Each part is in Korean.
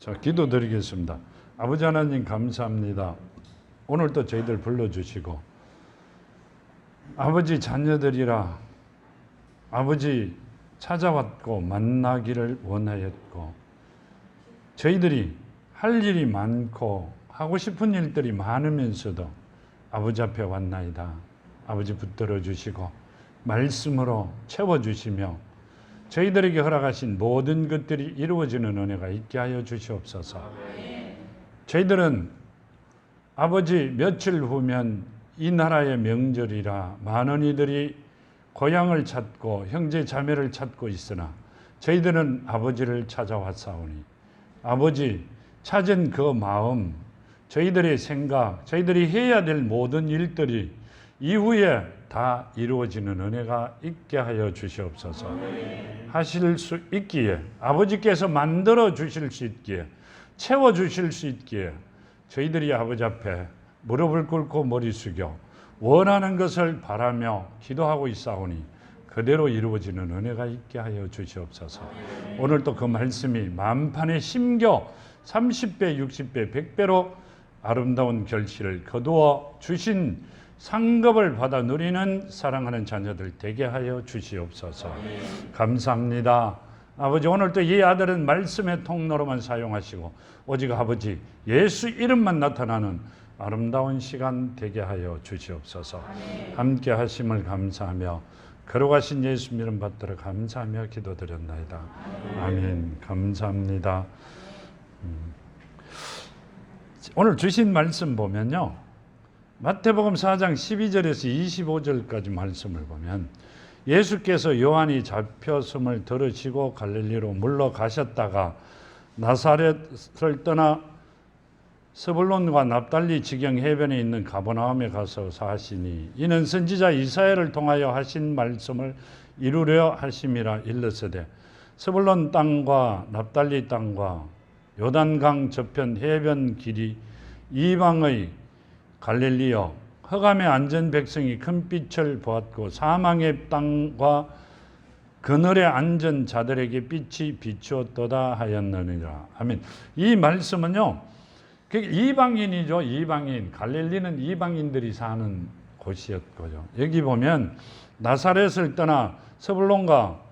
자, 기도드리겠습니다. 아버지 하나님 감사합니다. 오늘도 저희들 불러주시고 아버지 자녀들이라 아버지 찾아왔고 만나기를 원하였고 저희들이 할 일이 많고 하고 싶은 일들이 많으면서도 아버지 앞에 왔나이다. 아버지 붙들어 주시고 말씀으로 채워주시며 저희들에게 허락하신 모든 것들이 이루어지는 은혜가 있게 하여 주시옵소서. 저희들은 아버지 며칠 후면 이 나라의 명절이라 많은 이들이 고향을 찾고 형제 자매를 찾고 있으나 저희들은 아버지를 찾아왔사오니 아버지 찾은 그 마음, 저희들의 생각, 저희들이 해야 될 모든 일들이 이후에 다 이루어지는 은혜가 있게 하여 주시옵소서. 하실 수 있기에 아버지께서 만들어 주실 수 있기에 채워 주실 수 있기에 저희들이 아버지 앞에 무릎을 꿇고 머리 숙여 원하는 것을 바라며 기도하고 있사오니 그대로 이루어지는 은혜가 있게 하여 주시옵소서. 오늘도 그 말씀이 만판에 심겨 30배, 60배, 100배로 아름다운 결실을 거두어 주신 상급을 받아 누리는 사랑하는 자녀들 되게 하여 주시옵소서. 감사합니다. 아버지 오늘도 이 아들은 말씀의 통로로만 사용하시고 오직 아버지 예수 이름만 나타나는 아름다운 시간 되게 하여 주시옵소서. 함께 하심을 감사하며 걸어가신 예수 이름 받들어 감사하며 기도드렸나이다. 아멘. 감사합니다. 오늘 주신 말씀 보면요. 마태복음 4장 12절에서 25절까지 말씀을 보면 예수께서 요한이 잡혔음을 들으시고 갈릴리로 물러가셨다가 나사렛을 떠나 스불론과 납달리 지경 해변에 있는 가버나움에 가서 사시니 이는 선지자 이사야를 통하여 하신 말씀을 이루려 하심이라 일렀으되 스불론 땅과 납달리 땅과 요단강 저편 해변 길이 이방의 갈릴리여 흑암에 앉은 백성이 큰 빛을 보았고 사망의 땅과 그늘에 앉은 자들에게 빛이 비추었도다 하였느니라. 아멘. 이 말씀은요. 이방인이죠. 이방인. 갈릴리는 이방인들이 사는 곳이었고요. 여기 보면 나사렛을 떠나 스불론과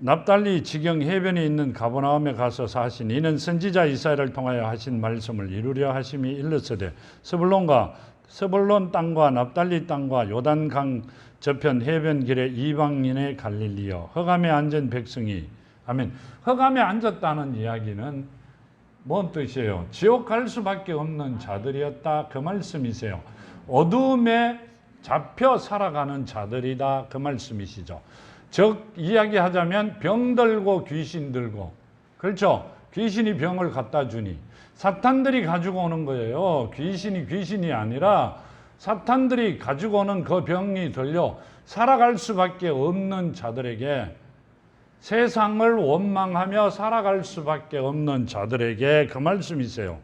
납달리 지경 해변에 있는 가버나움에 가서 사신 이는 선지자 이사야를 통하여 하신 말씀을 이루려 하심이 일렀으되 스불론 땅과 납달리 땅과 요단강 저편 해변 길에 이방인의 갈릴리여 흑암에 앉은 백성이 아멘. 흑암에 앉았다는 이야기는 뭔 뜻이에요? 지옥 갈 수밖에 없는 자들이었다 그 말씀이세요. 어둠에 잡혀 살아가는 자들이다 그 말씀이시죠. 즉 이야기하자면 병 들고 귀신 들고 그렇죠. 귀신이 병을 갖다 주니 사탄들이 가지고 오는 거예요. 귀신이 아니라 사탄들이 가지고 오는 그 병이 들려 살아갈 수밖에 없는 자들에게 세상을 원망하며 살아갈 수밖에 없는 자들에게 그 말씀이세요.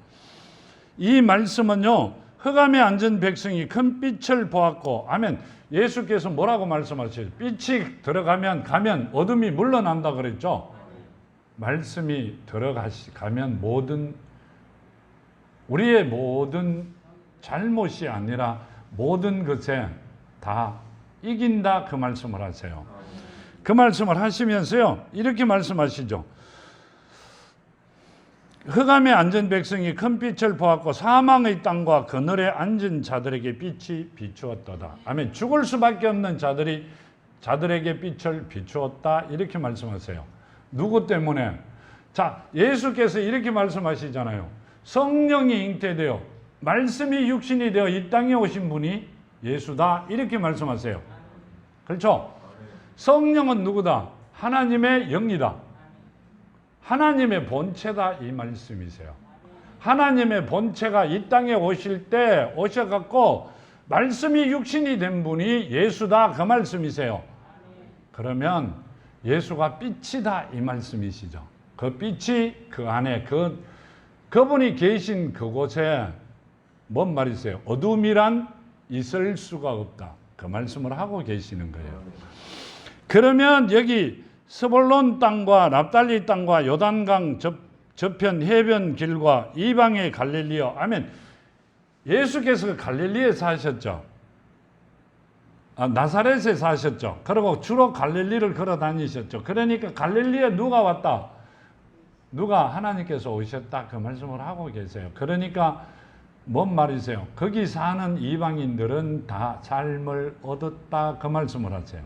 이 말씀은요. 흑암에 앉은 백성이 큰 빛을 보았고 아멘. 예수께서 뭐라고 말씀하셨어요? 빛이 가면 어둠이 물러난다 그랬죠. 말씀이 가면 우리의 모든 잘못이 아니라 모든 것에 다 이긴다 그 말씀을 하세요. 그 말씀을 하시면서요. 이렇게 말씀하시죠. 흑암에 앉은 백성이 큰 빛을 보았고 사망의 땅과 그늘에 앉은 자들에게 빛이 비추었도다. 아멘. 죽을 수밖에 없는 자들에게 빛을 비추었다. 이렇게 말씀하세요. 누구 때문에? 자, 예수께서 이렇게 말씀하시잖아요. 성령이 잉태되어 말씀이 육신이 되어 이 땅에 오신 분이 예수다. 이렇게 말씀하세요. 그렇죠? 성령은 누구다? 하나님의 영이다. 하나님의 본체다 이 말씀이세요. 하나님의 본체가 이 땅에 오실 때 오셔갖고 말씀이 육신이 된 분이 예수다 그 말씀이세요. 그러면 예수가 빛이다 이 말씀이시죠. 그 빛이 그 안에 그분이 계신 그곳에 뭔 말이세요? 어둠이란 있을 수가 없다. 그 말씀을 하고 계시는 거예요. 그러면 여기 스불론 땅과 납달리 땅과 요단강 저편 해변 길과 이방의 갈릴리여. 아멘. 예수께서 갈릴리에 사셨죠. 나사렛에 사셨죠. 그리고 주로 갈릴리를 걸어 다니셨죠. 그러니까 갈릴리에 누가 왔다? 누가 하나님께서 오셨다. 그 말씀을 하고 계세요. 그러니까 뭔 말이세요? 거기 사는 이방인들은 다 삶을 얻었다. 그 말씀을 하세요.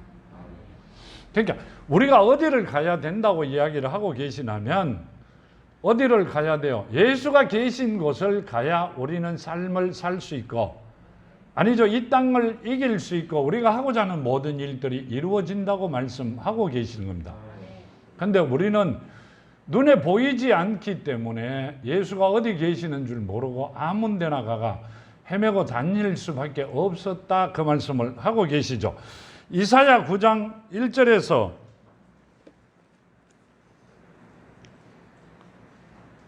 그러니까 우리가 어디를 가야 된다고 이야기를 하고 계시냐면 어디를 가야 돼요? 예수가 계신 곳을 가야 우리는 삶을 살 수 있고, 아니죠, 이 땅을 이길 수 있고 우리가 하고자 하는 모든 일들이 이루어진다고 말씀하고 계시는 겁니다. 그런데 우리는 눈에 보이지 않기 때문에 예수가 어디 계시는 줄 모르고 아무 데나 가가 헤매고 다닐 수밖에 없었다. 그 말씀을 하고 계시죠. 이사야 9장 1절에서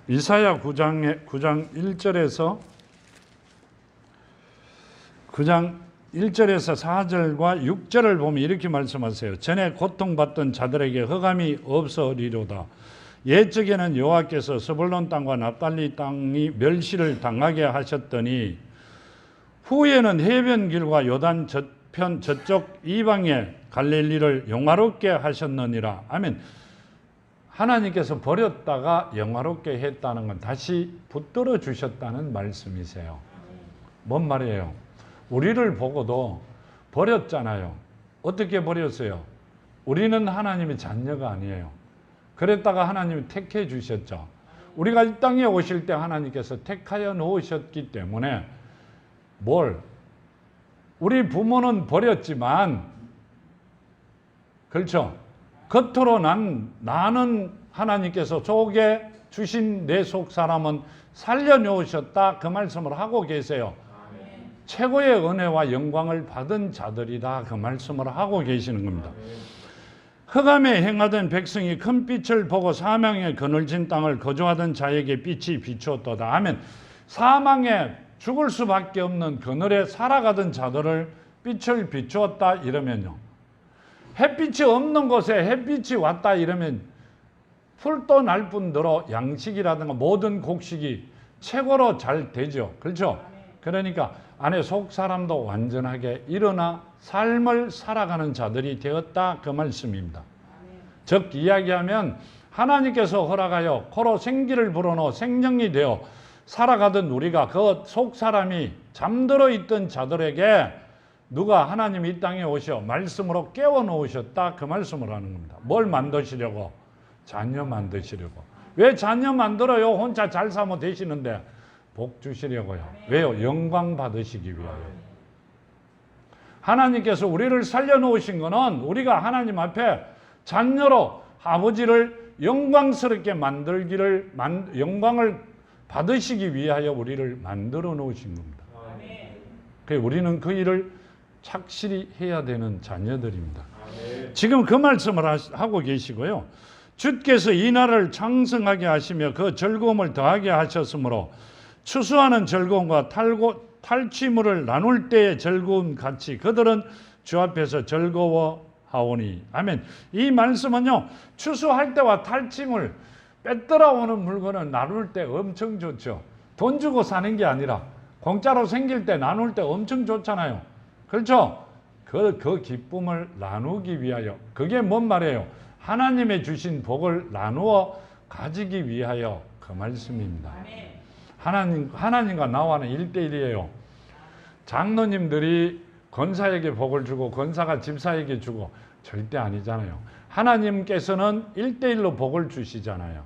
이사야 9장 1절에서 4절과 6절을 보면 이렇게 말씀하세요. 전에 고통받던 자들에게 흑암이 없으리로다. 옛적에는 여호와께서 스불론 땅과 납달리 땅이 멸시를 당하게 하셨더니 후에는 해변길과 요단 저편 저쪽 이방의 갈릴리를 영화롭게 하셨느니라. 아멘. 하나님께서 버렸다가 영화롭게 했다는 건 다시 붙들어 주셨다는 말씀이세요. 뭔 말이에요? 우리를 보고도 버렸잖아요. 어떻게 버렸어요? 우리는 하나님의 자녀가 아니에요. 그랬다가 하나님이 택해 주셨죠. 우리가 이 땅에 오실 때 하나님께서 택하여 놓으셨기 때문에 우리 부모는 버렸지만, 그렇죠? 겉으로 나는 하나님께서 속에 주신 내 속 사람은 살려놓으셨다. 그 말씀을 하고 계세요. 아멘. 최고의 은혜와 영광을 받은 자들이다. 그 말씀을 하고 계시는 겁니다. 아멘. 흑암에 행하던 백성이 큰 빛을 보고 사망에 그늘진 땅을 거주하던 자에게 빛이 비추었도다. 아멘. 사망에 죽을 수밖에 없는 그늘에 살아가던 자들을 빛을 비추었다 이러면요, 햇빛이 없는 곳에 햇빛이 왔다 이러면 풀도 날 뿐더러 양식이라든가 모든 곡식이 최고로 잘 되죠. 그렇죠? 그러니까 안에 속 사람도 완전하게 일어나 삶을 살아가는 자들이 되었다. 그 말씀입니다. 즉 이야기하면 하나님께서 허락하여 코로 생기를 불어넣어 생명이 되어 살아가던 우리가 그 속 사람이 잠들어 있던 자들에게 누가 하나님이 이 땅에 오셔 말씀으로 깨워 놓으셨다. 그 말씀을 하는 겁니다. 뭘 만드시려고? 자녀 만드시려고. 왜 자녀 만들어요? 혼자 잘 살면 되시는데. 복 주시려고요. 왜요? 영광 받으시기 위하여. 하나님께서 우리를 살려놓으신 것은 우리가 하나님 앞에 자녀로 아버지를 영광스럽게 만들기를, 영광을 받으시기 위하여 우리를 만들어 놓으신 겁니다. 그래서 우리는 그 일을 착실히 해야 되는 자녀들입니다. 지금 그 말씀을 하고 계시고요. 주께서 이 나라를昌盛하게 하시며 그 즐거움을 더하게 하셨으므로 추수하는 즐거움과 탈취물을 나눌 때의 즐거움 같이 그들은 주 앞에서 즐거워하오니. 아멘. 이 말씀은요, 추수할 때와 탈취물, 빼들어오는 물건을 나눌 때 엄청 좋죠. 돈 주고 사는 게 아니라 공짜로 생길 때 나눌 때 엄청 좋잖아요. 그렇죠? 그 기쁨을 나누기 위하여. 그게 뭔 말이에요? 하나님의 주신 복을 나누어 가지기 위하여. 그 말씀입니다. 하나님과 나와는 1대1이에요. 장로님들이 권사에게 복을 주고 권사가 집사에게 주고 절대 아니잖아요. 하나님께서는 1대1로 복을 주시잖아요.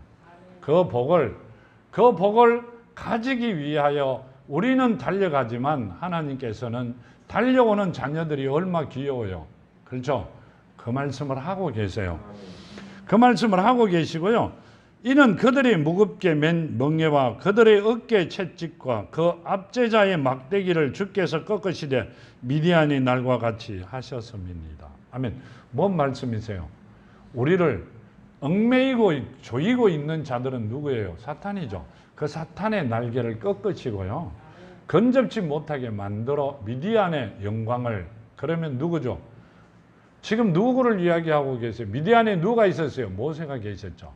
그 복을 가지기 위하여 우리는 달려가지만 하나님께서는 달려오는 자녀들이 얼마나 귀여워요. 그렇죠? 그 말씀을 하고 계세요. 그 말씀을 하고 계시고요. 이는 그들이 무겁게 맨 멍에와 그들의 어깨 채찍과 그 압제자의 막대기를 주께서 꺾으시되 미디안의 날과 같이 하셨음입니다. 아멘. 뭔 말씀이세요? 우리를 얽매이고 조이고 있는 자들은 누구예요? 사탄이죠. 그 사탄의 날개를 꺾으시고요, 건접지 못하게 만들어 미디안의 영광을. 그러면 누구죠? 지금 누구를 이야기하고 계세요? 미디안에 누가 있었어요? 모세가 계셨죠.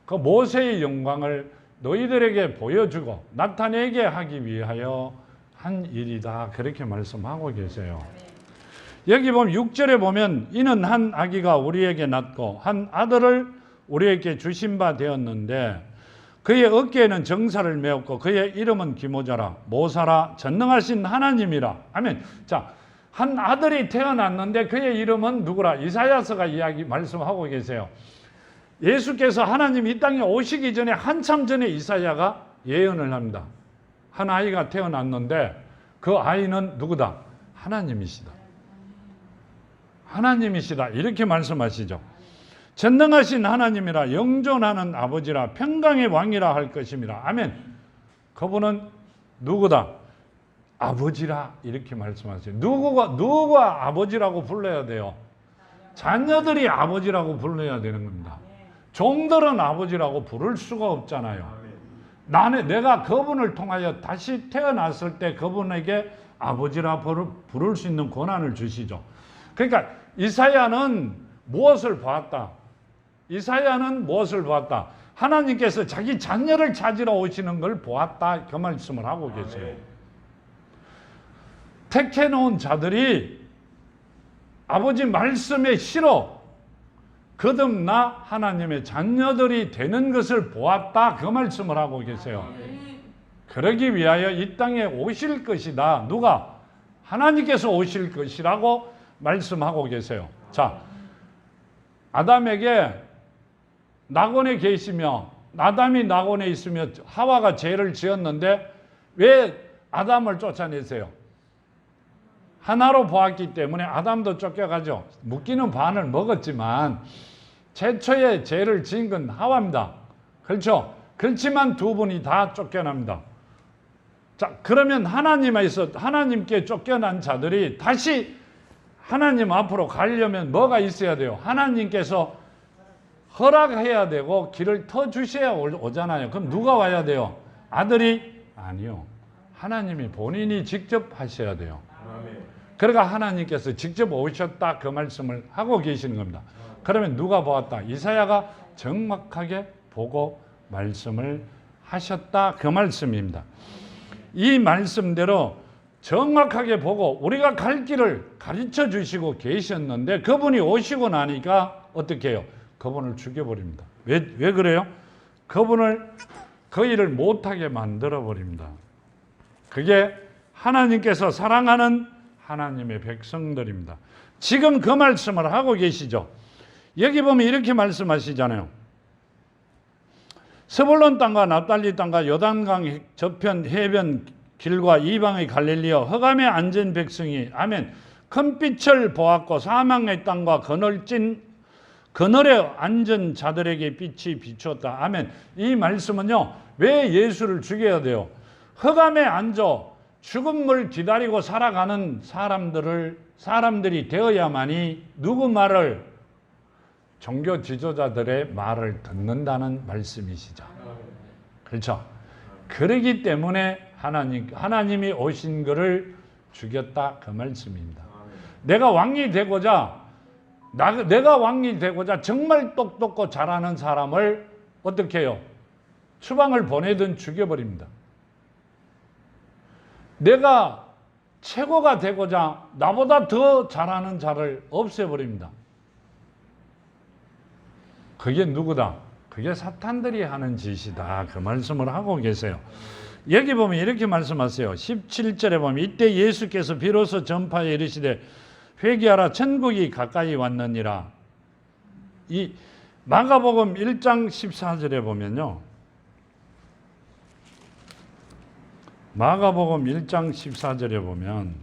그 모세의 영광을 너희들에게 보여주고 나타내게 하기 위하여 한 일이다. 그렇게 말씀하고 계세요. 여기 보면 6절에 보면 이는 한 아기가 우리에게 낳고 한 아들을 우리에게 주신 바 되었는데 그의 어깨에는 정사를 메었고 그의 이름은 기모자라 모사라 전능하신 하나님이라. 아멘. 자, 한 아들이 태어났는데 그의 이름은 누구라? 이사야서가 말씀하고 계세요. 예수께서 하나님 이 땅에 오시기 전에 한참 전에 이사야가 예언을 합니다. 한 아이가 태어났는데 그 아이는 누구다? 하나님이시다. 하나님이시다. 이렇게 말씀하시죠. 전능하신 하나님이라 영존하는 아버지라 평강의 왕이라 할 것임이라. 아멘. 그분은 누구다? 아버지라 이렇게 말씀하세요. 누가 아버지라고 불러야 돼요? 자녀들이 아버지라고 불러야 되는 겁니다. 종들은 아버지라고 부를 수가 없잖아요. 내가 그분을 통하여 다시 태어났을 때 그분에게 아버지라 부를 수 있는 권한을 주시죠. 그러니까 이사야는 무엇을 보았다? 이사야는 무엇을 보았다? 하나님께서 자기 자녀를 찾으러 오시는 걸 보았다. 그 말씀을 하고 계세요. 택해놓은 자들이 아버지 말씀에 실어 거듭나 하나님의 자녀들이 되는 것을 보았다. 그 말씀을 하고 계세요. 그러기 위하여 이 땅에 오실 것이다. 누가? 하나님께서 오실 것이라고 말씀하고 계세요. 자, 아담에게 낙원에 계시며 아담이 낙원에 있으며 하와가 죄를 지었는데 왜 아담을 쫓아내세요? 하나로 보았기 때문에 아담도 쫓겨가죠. 묻기는 반을 먹었지만 최초의 죄를 지은 건 하와입니다. 그렇죠? 그렇지만 두 분이 다 쫓겨납니다. 자, 그러면 하나님께 쫓겨난 자들이 다시 하나님 앞으로 가려면 뭐가 있어야 돼요? 하나님께서 허락해야 되고 길을 터주셔야 오잖아요. 그럼 누가 와야 돼요? 아들이? 아니요. 하나님이 본인이 직접 하셔야 돼요. 그러니까 하나님께서 직접 오셨다 그 말씀을 하고 계시는 겁니다. 그러면 누가 보았다? 이사야가 정확하게 보고 말씀을 하셨다 그 말씀입니다. 이 말씀대로 정확하게 보고 우리가 갈 길을 가르쳐 주시고 계셨는데 그분이 오시고 나니까 어떻게 해요? 그분을 죽여버립니다. 왜 그래요? 그분을 그 일을 못하게 만들어버립니다. 그게 하나님께서 사랑하는 하나님의 백성들입니다. 지금 그 말씀을 하고 계시죠. 여기 보면 이렇게 말씀하시잖아요. 스불론 땅과 납달리 땅과 요단강 저편 해변 길과 이방의 갈릴리여 흑암에 앉은 백성이 아멘. 큰 빛을 보았고 사망의 땅과 그늘에 앉은 자들에게 빛이 비추었다. 아멘. 이 말씀은요. 왜 예수를 죽여야 돼요? 흑암에 앉아 죽음을 기다리고 살아가는 사람들이 되어야만이 누구 말을? 종교 지도자들의 말을 듣는다는 말씀이시죠. 그렇죠? 그러기 때문에 하나님이 오신 것을 죽였다 그 말씀입니다. 내가 왕이 되고자 정말 똑똑고 잘하는 사람을 어떻게 해요? 추방을 보내든 죽여버립니다. 내가 최고가 되고자 나보다 더 잘하는 자를 없애버립니다. 그게 누구다? 그게 사탄들이 하는 짓이다. 그 말씀을 하고 계세요. 여기 보면 이렇게 말씀하세요. 17절에 보면 이때 예수께서 비로소 전파에 이르시되 회개하라 천국이 가까이 왔느니라. 이 마가복음 1장 14절에 보면요. 마가복음 1장 14절에 보면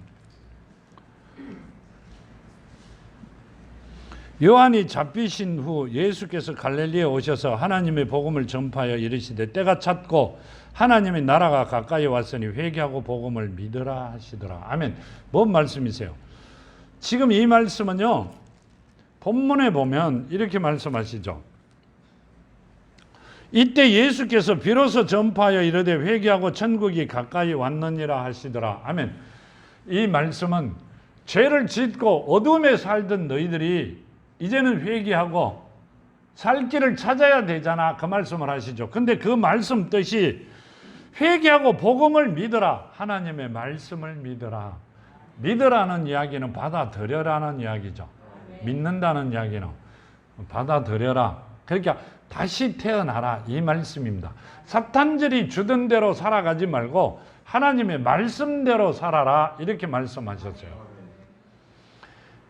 요한이 잡히신 후 예수께서 갈릴리에 오셔서 하나님의 복음을 전파하여 이르시되 때가 찼고 하나님의 나라가 가까이 왔으니 회개하고 복음을 믿으라 하시더라. 아멘. 뭔 말씀이세요? 지금 이 말씀은요. 본문에 보면 이렇게 말씀하시죠. 이때 예수께서 비로소 전파하여 이르되 회개하고 천국이 가까이 왔느니라 하시더라. 아멘. 이 말씀은 죄를 짓고 어둠에 살던 너희들이 이제는 회개하고 살 길을 찾아야 되잖아. 그 말씀을 하시죠. 근데 그 말씀 뜻이 회개하고 복음을 믿어라. 하나님의 말씀을 믿어라. 믿으라는 이야기는 받아들여라는 이야기죠. 믿는다는 이야기는 받아들여라. 그러니까 다시 태어나라 이 말씀입니다. 사탄들이 주던 대로 살아가지 말고 하나님의 말씀대로 살아라 이렇게 말씀하셨어요.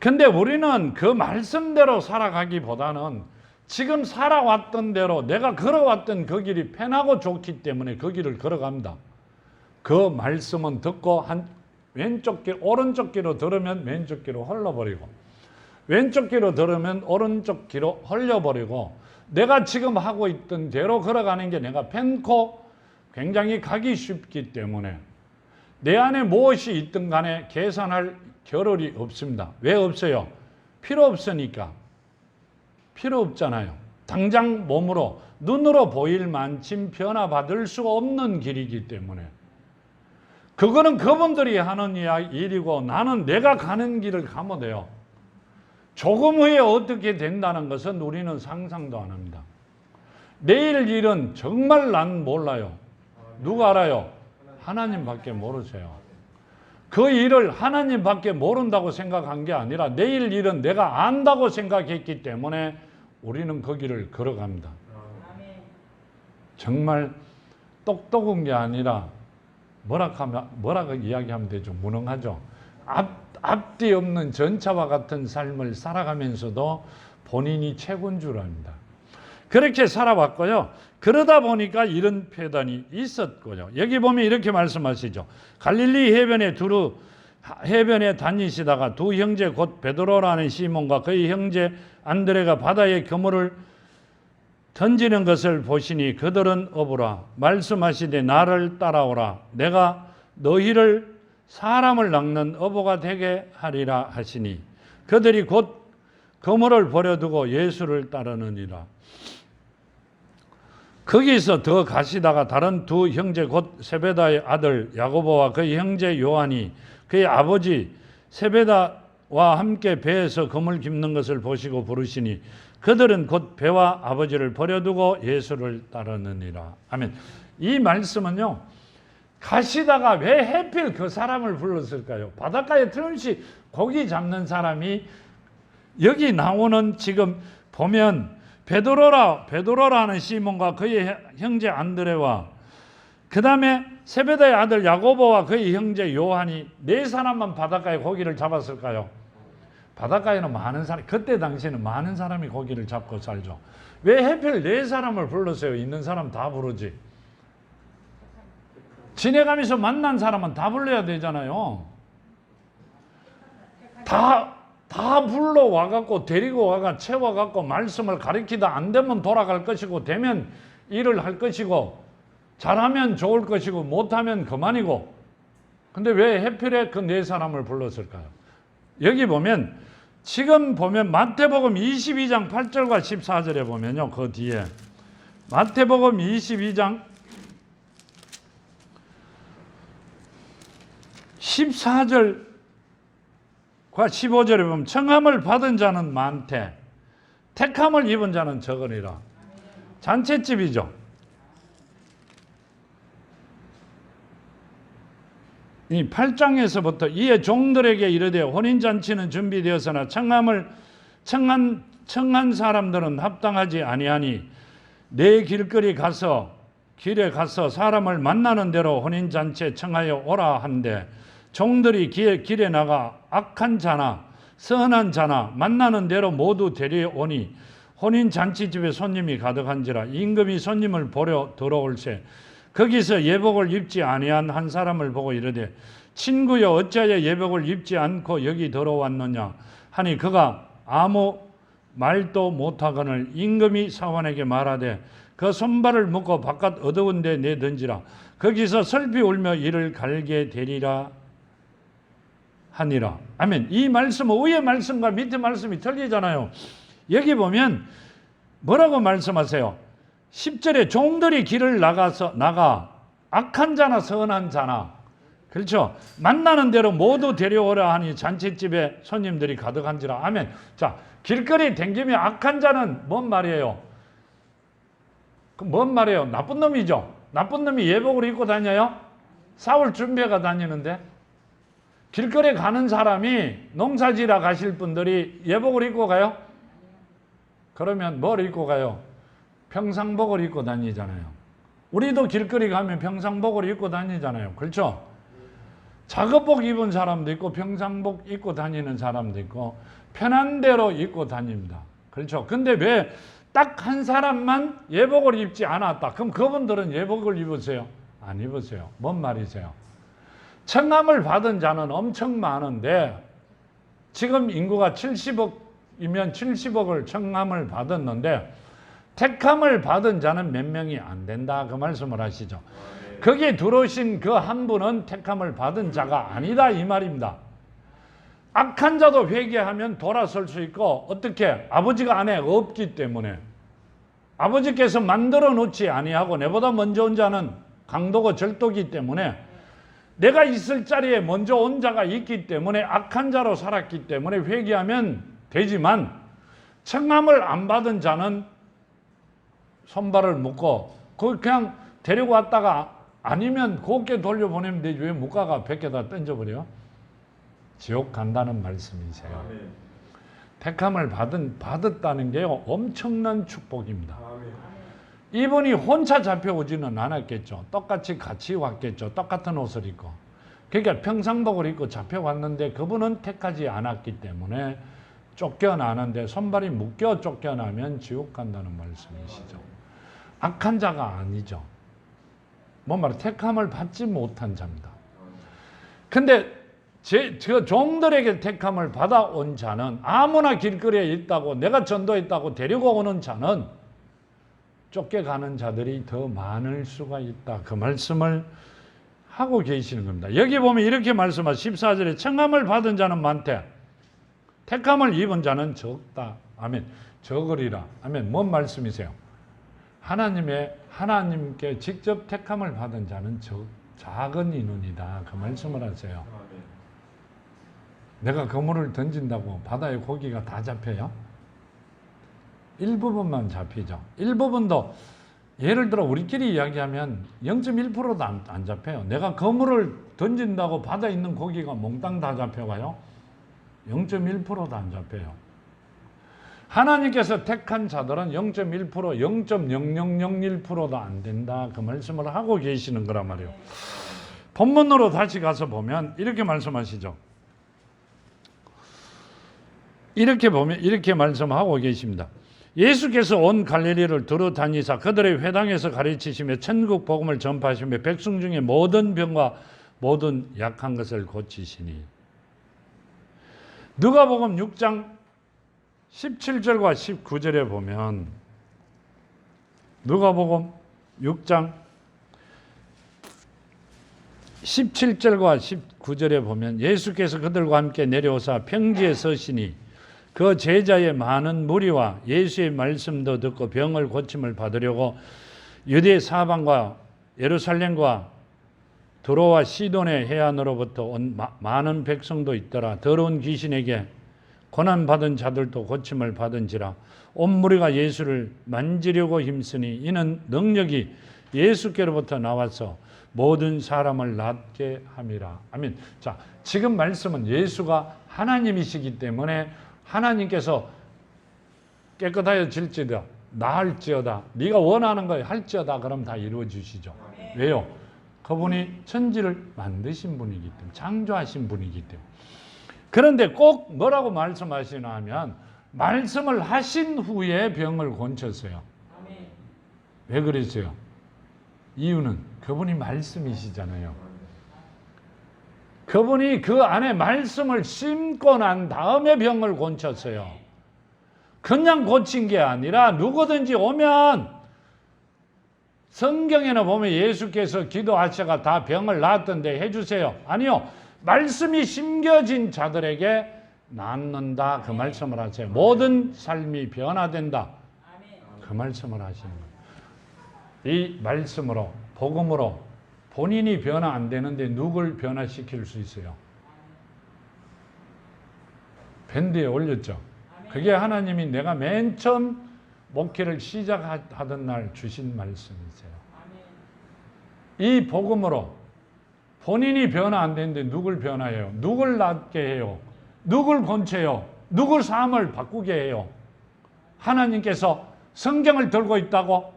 근데 우리는 그 말씀대로 살아가기보다는 지금 살아왔던 대로 내가 걸어왔던 그 길이 편하고 좋기 때문에 그 길을 걸어갑니다. 그 말씀은 듣고 왼쪽 길, 오른쪽 길로 들으면 왼쪽 길로 흘러버리고 왼쪽 길로 들으면 오른쪽 길로 흘려버리고 내가 지금 하고 있던 대로 걸어가는 게 내가 편고 굉장히 가기 쉽기 때문에 내 안에 무엇이 있든 간에 계산할 겨를이 없습니다. 왜 없어요? 필요 없으니까. 필요 없잖아요. 당장 몸으로 눈으로 보일 만큼 변화받을 수가 없는 길이기 때문에 그거는 그분들이 하는 일이고 나는 내가 가는 길을 가면 돼요. 조금 후에 어떻게 된다는 것은 우리는 상상도 안 합니다. 내일 일은 정말 난 몰라요. 누가 알아요? 하나님밖에 모르세요. 그 일을 하나님밖에 모른다고 생각한 게 아니라 내일 일은 내가 안다고 생각했기 때문에 우리는 그 길을 걸어갑니다. 정말 똑똑한 게 아니라 뭐라고 이야기하면 되죠? 무능하죠. 앞뒤 없는 전차와 같은 삶을 살아가면서도 본인이 최고인 줄 압니다. 그렇게 살아왔고요. 그러다 보니까 이런 표현이 있었고요. 여기 보면 이렇게 말씀하시죠. 갈릴리 해변에 다니시다가 두 형제 곧 베드로라는 시몬과 그의 형제 안드레가 바다에 그물을 던지는 것을 보시니 그들은 어부라 말씀하시되 나를 따라오라 내가 너희를 사람을 낚는 어부가 되게 하리라 하시니 그들이 곧 그물을 버려두고 예수를 따르느니라. 거기서 더 가시다가 다른 두 형제 곧 세베다의 아들 야고보와 그의 형제 요한이 그의 아버지 세베다와 함께 배에서 그물 깁는 것을 보시고 부르시니 그들은 곧 배와 아버지를 버려두고 예수를 따르느니라. 아멘. 이 말씀은요. 가시다가 왜 하필 그 사람을 불렀을까요? 바닷가에 틀림없이 고기 잡는 사람이 여기 나오는 지금 보면 베드로라는 시몬과 그의 형제 안드레와 그 다음에 세베다의 아들 야고보와 그의 형제 요한이 네 사람만 바닷가에 고기를 잡았을까요? 바닷가에는 많은 사람, 그때 당시에는 많은 사람이 고기를 잡고 살죠. 왜 하필 네 사람을 불렀어요? 있는 사람 다 부르지. 지내가면서 만난 사람은 다 불러야 되잖아요. 다 불러와갖고 데리고 와가 채워갖고 말씀을 가르치다 안 되면 돌아갈 것이고 되면 일을 할 것이고 잘하면 좋을 것이고 못하면 그만이고. 근데 왜 하필에 그 네 사람을 불렀을까요? 여기 보면 지금 보면 마태복음 22장 8절과 14절에 보면요. 그 뒤에 마태복음 22장 14절과 15절에 보면 청함을 받은 자는 많되 택함을 입은 자는 적으리라. 잔치집이죠. 이 8장에서부터 이에 종들에게 이르되 혼인잔치는 준비되었으나 청한 사람들은 합당하지 아니하니 내 길에 가서 사람을 만나는 대로 혼인잔치에 청하여 오라 한데 종들이 길에 나가 악한 자나 선한 자나 만나는 대로 모두 데려오니 혼인잔치집에 손님이 가득한지라. 임금이 손님을 보려 들어올세 거기서 예복을 입지 아니한 한 사람을 보고 이르되 친구여 어찌하여 예복을 입지 않고 여기 들어왔느냐 하니 그가 아무 말도 못하거늘 임금이 사원에게 말하되 그 손발을 묶어 바깥 어두운 데 내던지라. 거기서 슬피 울며 이를 갈게 되리라 하니라. 아멘. 이 말씀은 위의 말씀과 밑에 말씀이 틀리잖아요. 여기 보면 뭐라고 말씀하세요? 10절에 종들이 길을 나가 악한 자나 선한 자나 그렇죠? 만나는 대로 모두 데려오라 하니 잔치집에 손님들이 가득한지라. 아멘. 자, 길거리 댕기며 악한 자는 뭔 말이에요? 뭔 말이에요? 나쁜 놈이죠. 나쁜 놈이 예복을 입고 다녀요? 싸울 준비해가 다니는데, 길거리에 가는 사람이 농사지러 가실 분들이 예복을 입고 가요? 그러면 뭘 입고 가요? 평상복을 입고 다니잖아요. 우리도 길거리 가면 평상복을 입고 다니잖아요. 그렇죠? 작업복 입은 사람도 있고 평상복 입고 다니는 사람도 있고 편한 대로 입고 다닙니다. 그렇죠? 근데 왜 딱 한 사람만 예복을 입지 않았다? 그럼 그분들은 예복을 입으세요? 안 입으세요. 뭔 말이세요? 청함을 받은 자는 엄청 많은데 지금 인구가 70억이면 70억을 청함을 받았는데 택함을 받은 자는 몇 명이 안 된다. 그 말씀을 하시죠. 거기에 들어오신 그 한 분은 택함을 받은 자가 아니다 이 말입니다. 악한 자도 회개하면 돌아설 수 있고 어떻게? 아버지가 안에 없기 때문에 아버지께서 만들어 놓지 아니하고 내보다 먼저 온 자는 강도고 절도기 때문에 내가 있을 자리에 먼저 온 자가 있기 때문에 악한 자로 살았기 때문에 회개하면 되지만 청함을 안 받은 자는 손발을 묶고 그냥 데리고 왔다가 아니면 곱게 돌려보내면 되지 왜 못 가가 100개다 던져버려? 지옥 간다는 말씀이세요. 아멘. 택함을 받았다는 게요 엄청난 축복입니다. 아멘. 이분이 혼자 잡혀오지는 않았겠죠. 똑같이 같이 왔겠죠. 똑같은 옷을 입고. 그러니까 평상복을 입고 잡혀왔는데 그분은 택하지 않았기 때문에 쫓겨나는데 손발이 묶여 쫓겨나면 지옥 간다는 말씀이시죠. 악한 자가 아니죠. 뭔 말이에요? 택함을 받지 못한 자입니다. 근데 저 종들에게 택함을 받아온 자는 아무나 길거리에 있다고 내가 전도했다고 데리고 오는 자는 쫓겨가는 자들이 더 많을 수가 있다. 그 말씀을 하고 계시는 겁니다. 여기 보면 이렇게 말씀하시죠. 14절에 청함을 받은 자는 많대. 택함을 입은 자는 적다. 아멘. 적으리라. 아멘. 뭔 말씀이세요? 하나님께 직접 택함을 받은 자는 작은 인원이다. 그 말씀을 하세요. 내가 그물을 던진다고 바다에 고기가 다 잡혀요? 일부분만 잡히죠. 일부분도 예를 들어 우리끼리 이야기하면 0.1%도 안 잡혀요. 내가 그물을 던진다고 바다에 있는 고기가 몽땅 다 잡혀가요? 0.1%도 안 잡혀요. 하나님께서 택한 자들은 0.1%, 0.0001%도 안 된다. 그 말씀을 하고 계시는 거란 말이에요. 본문으로 다시 가서 보면 이렇게 말씀하시죠. 이렇게 보면 이렇게 말씀하고 계십니다. 예수께서 온 갈릴리를 두루 다니사 그들의 회당에서 가르치시며 천국 복음을 전파하시며 백성 중에 모든 병과 모든 약한 것을 고치시니. 누가복음 6장 17절과 19절에 보면 누가복음 6장 17절과 19절에 보면 예수께서 그들과 함께 내려오사 평지에 서시니 그 제자의 많은 무리와 예수의 말씀도 듣고 병을 고침을 받으려고 유대 사방과 예루살렘과 두로와 시돈의 해안으로부터 온 많은 백성도 있더라. 더러운 귀신에게 고난받은 자들도 고침을 받은지라. 온 무리가 예수를 만지려고 힘쓰니 이는 능력이 예수께로부터 나와서 모든 사람을 낫게 함이라. 아멘. 자, 지금 말씀은 예수가 하나님이시기 때문에 하나님께서 깨끗하여질지어다, 나을지어다, 네가 원하는 거 할지어다, 그럼 다 이루어 주시죠. 왜요? 그분이 천지를 만드신 분이기 때문에, 창조하신 분이기 때문에. 그런데 꼭 뭐라고 말씀하시나 하면 말씀을 하신 후에 병을 고쳤어요. 왜 그랬어요? 이유는 그분이 말씀이시잖아요. 그분이 그 안에 말씀을 심고 난 다음에 병을 고쳤어요. 그냥 고친 게 아니라 누구든지 오면 성경에는 보면 예수께서 기도하셔가 다 병을 낫던데 해주세요. 아니요. 말씀이 심겨진 자들에게 낫는다. 그 말씀을 하세요. 모든 삶이 변화된다. 그 말씀을 하시는 거예요. 이 말씀으로 복음으로 본인이 변화 안 되는데 누굴 변화시킬 수 있어요? 밴드에 올렸죠. 그게 하나님이 내가 맨 처음 목회를 시작하던 날 주신 말씀이세요. 이 복음으로 본인이 변화 안 되는데 누굴 변화해요? 누굴 낫게 해요? 누굴 건쳐요? 누굴 삶을 바꾸게 해요? 하나님께서 성경을 들고 있다고?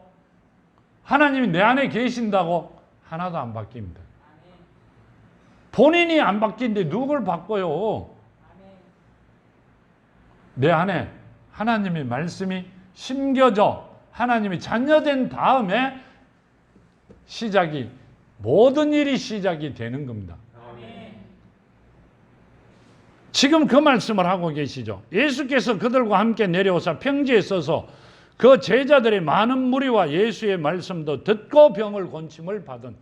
하나님이 내 안에 계신다고? 하나도 안 바뀝니다. 본인이 안 바뀌는데 누굴 바꿔요? 내 안에 하나님의 말씀이 심겨져 하나님이 자녀된 다음에 모든 일이 시작이 되는 겁니다. 지금 그 말씀을 하고 계시죠. 예수께서 그들과 함께 내려오사 평지에 서서 그 제자들의 많은 무리와 예수의 말씀도 듣고 병을 고침을 받은,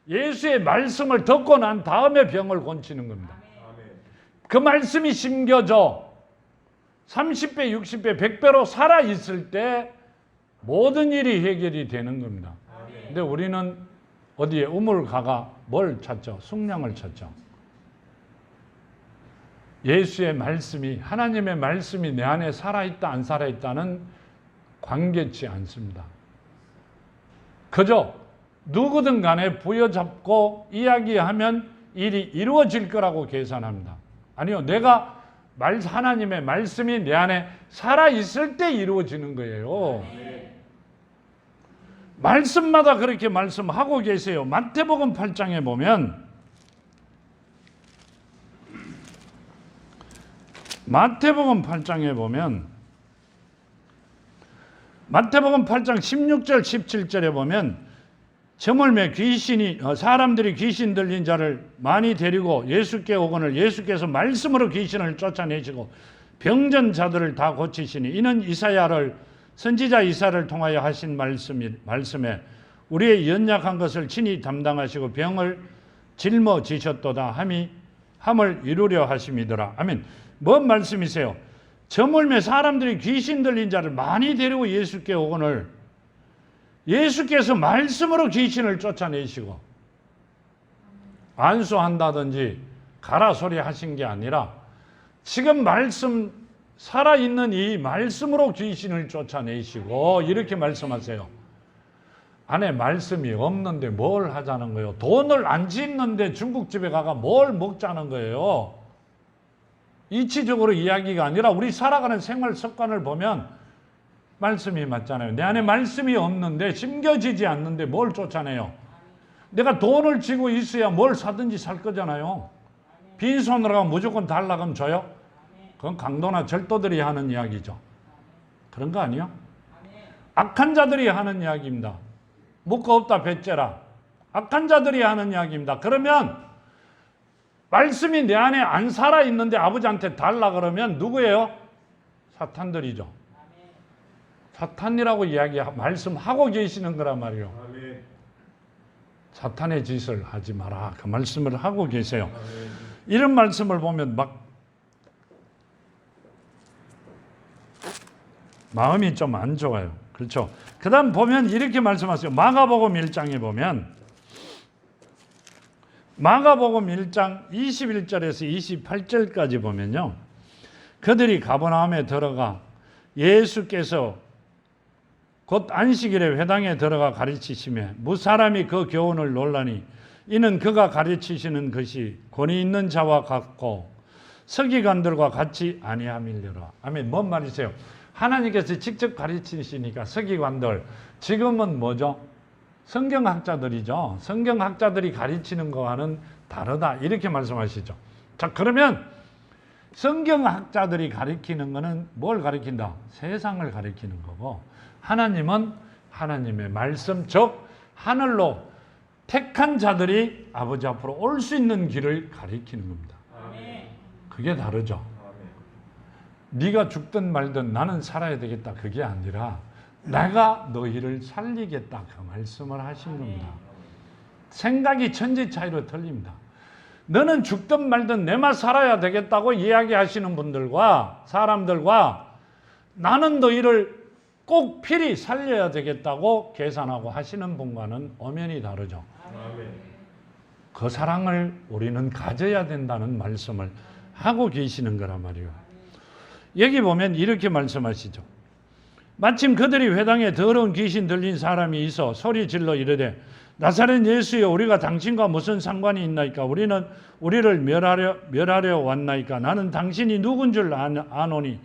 예수의 말씀을 듣고 난 다음에 병을 고치는 겁니다. 그 말씀이 심겨져 30배, 60배, 100배로 살아있을 때 모든 일이 해결이 되는 겁니다. 근데 우리는 어디에 우물가가 뭘 찾죠? 속량을 찾죠. 예수의 말씀이, 하나님의 말씀이 내 안에 살아있다 안 살아있다는 관계치 않습니다. 그저 누구든 간에 부여잡고 이야기하면 일이 이루어질 거라고 계산합니다. 아니요, 내가 하나님의 말씀이 내 안에 살아있을 때 이루어지는 거예요. 말씀마다 그렇게 말씀하고 계세요. 마태복음 8장에 보면 마태복음 8장 16절 17절에 보면 저물매 사람들이 귀신 들린 자를 많이 데리고 예수께 오거늘 예수께서 말씀으로 귀신을 쫓아내시고 병든 자들을 다 고치시니 이는 선지자 이사야를 통하여 하신 말씀에 우리의 연약한 것을 친히 담당하시고 병을 짊어지셨도다 함을 이루려 하심이더라. 아멘. 뭔 말씀이세요? 저물매 사람들이 귀신 들린 자를 많이 데리고 예수께 오거늘 예수께서 말씀으로 귀신을 쫓아내시고 안수한다든지 가라 소리 하신 게 아니라 지금 살아있는 이 말씀으로 귀신을 쫓아내시고 이렇게 말씀하세요. 안에 말씀이 없는데 뭘 하자는 거예요? 돈을 안 짓는데 중국집에 가가 뭘 먹자는 거예요? 이치적으로 이야기가 아니라 우리 살아가는 생활 습관을 보면 말씀이 맞잖아요. 내 안에 말씀이 없는데 심겨지지 않는데 뭘 쫓아내요? 내가 돈을 쥐고 있어야 뭘 사든지 살 거잖아요. 빈손으로 가면 무조건 달라 그러면 줘요? 그건 강도나 절도들이 하는 이야기죠. 그런 거 아니에요? 악한 자들이 하는 이야기입니다. 묻고 없다 배째라. 악한 자들이 하는 이야기입니다. 그러면 말씀이 내 안에 안 살아있는데 아버지한테 달라 그러면 누구예요? 사탄들이죠. 사탄이라고 말씀하고 계시는 거란 말이에요. 사탄의 짓을 하지 마라. 그 말씀을 하고 계세요. 이런 말씀을 보면 막 마음이 좀 안 좋아요. 그렇죠? 그 다음 보면 이렇게 말씀하세요. 마가복음 1장에 보면 마가복음 1장 21절에서 28절까지 보면요. 그들이 가버나움에 들어가 예수께서 곧 안식일에 회당에 들어가 가르치시며 무사람이 그 교훈을 놀라니 이는 그가 가르치시는 것이 권위 있는 자와 같고 서기관들과 같이 아니함이려라. 아멘. 뭔 말이세요? 하나님께서 직접 가르치시니까 서기관들, 지금은 뭐죠? 성경학자들이죠. 성경학자들이 가르치는 거와는 다르다. 이렇게 말씀하시죠. 자, 그러면 성경학자들이 가르치는 거는 뭘 가르친다? 세상을 가르치는 거고 하나님은 하나님의 말씀, 즉 하늘로 택한 자들이 아버지 앞으로 올 수 있는 길을 가르치는 겁니다. 그게 다르죠. 네가 죽든 말든 나는 살아야 되겠다. 그게 아니라 내가 너희를 살리겠다. 그 말씀을 하신 겁니다. 생각이 천지 차이로 틀립니다. 너는 죽든 말든 내만 살아야 되겠다고 이야기하시는 분들과 사람들과 나는 너희를 꼭 필히 살려야 되겠다고 계산하고 하시는 분과는 엄연히 다르죠. 그 사랑을 우리는 가져야 된다는 말씀을 하고 계시는 거란 말이에요. 여기 보면 이렇게 말씀하시죠. 마침 그들이 회당에 더러운 귀신 들린 사람이 있어 소리 질러 이르되 나사렛 예수여 우리가 당신과 무슨 상관이 있나이까? 우리는 우리를 멸하려 왔나이까? 나는 당신이 누군 줄 아노니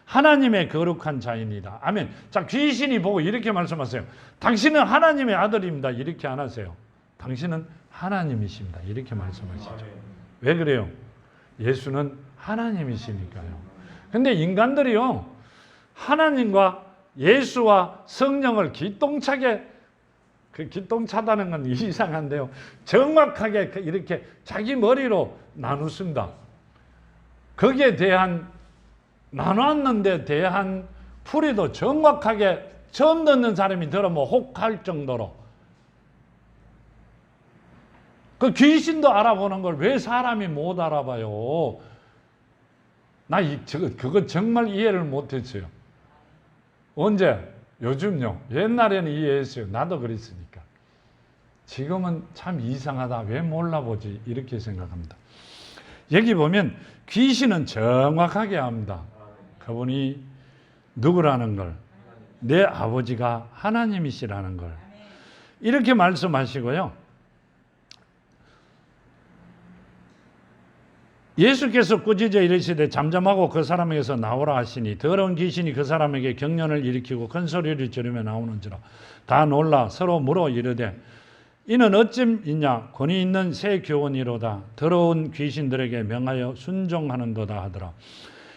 하나님의 거룩한 자입니다. 아멘. 자, 귀신이 보고 이렇게 말씀하세요. 당신은 하나님의 아들입니다. 이렇게 안 하세요. 당신은 하나님이십니다. 이렇게 말씀하시죠. 왜 그래요? 예수는 하나님이시니까요. 근데 인간들이요, 하나님과 예수와 성령을 기똥차게, 기똥차다는 건 이상한데요, 정확하게 이렇게 자기 머리로 나누습니다. 거기에 대한 나눴는데 대한 풀이도 정확하게 처음 듣는 사람이 들으면 혹할 정도로, 그 귀신도 알아보는 걸 왜 사람이 못 알아봐요? 그거 정말 이해를 못했어요. 언제? 요즘요. 옛날에는 이해했어요. 나도 그랬으니까. 지금은 참 이상하다. 왜 몰라보지? 이렇게 생각합니다. 여기 보면 귀신은 정확하게 압니다. 그분이 누구라는 걸, 내 아버지가 하나님이시라는 걸 이렇게 말씀하시고요. 예수께서 꾸짖어 이르시되 잠잠하고 그 사람에게서 나오라 하시니 더러운 귀신이 그 사람에게 경련을 일으키고 큰 소리를 지르며 나오는지라 다 놀라 서로 물어 이르되 이는 어쩜 있냐? 권위 있는 새 교훈이로다. 더러운 귀신들에게 명하여 순종하는도다 하더라.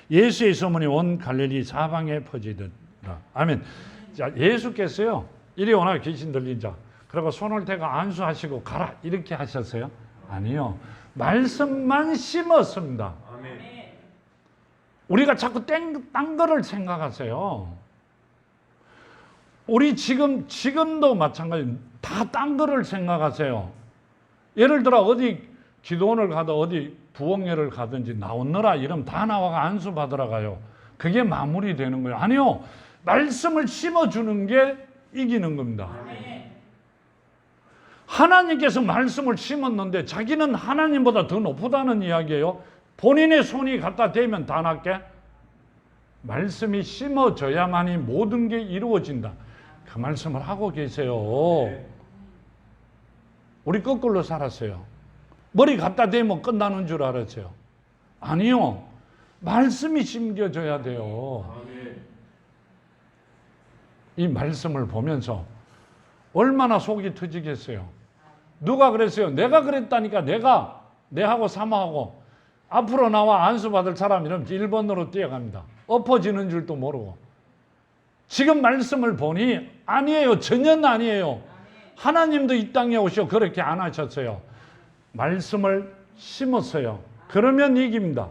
예수의 소문이 온 갈릴리 사방에 퍼지더라. 아멘. 자, 예수께서요, 이리 오나 귀신 들린 자, 그리고 손을 대고 안수하시고 가라 이렇게 하셨어요? 아니요. 말씀만 심었습니다. 아멘. 우리가 자꾸 딴 거를 생각하세요. 우리 지금도 마찬가지, 다 딴 거를 생각하세요. 예를 들어 어디 기도원을 가든 어디 부엌예를 가든지 나오느라 이러면 다 나와가 안수 받으러 가요. 그게 마무리되는 거예요. 아니요. 말씀을 심어주는 게 이기는 겁니다. 하나님께서 말씀을 심었는데 자기는 하나님보다 더 높다는 이야기예요. 본인의 손이 갖다 대면 다 낫게? 말씀이 심어져야만이 모든 게 이루어진다. 그 말씀을 하고 계세요. 우리 거꾸로 살았어요. 머리 갖다 대면 끝나는 줄 알았어요. 아니요. 말씀이 심겨져야 돼요. 이 말씀을 보면서 얼마나 속이 터지겠어요. 누가 그랬어요? 내가 그랬다니까. 내하고 사모하고 앞으로 나와 안수 받을 사람 이러면 1번으로 뛰어갑니다. 엎어지는 줄도 모르고. 지금 말씀을 보니 아니에요. 전혀 아니에요. 하나님도 이 땅에 오셔 그렇게 안 하셨어요. 말씀을 심었어요. 그러면 이깁니다.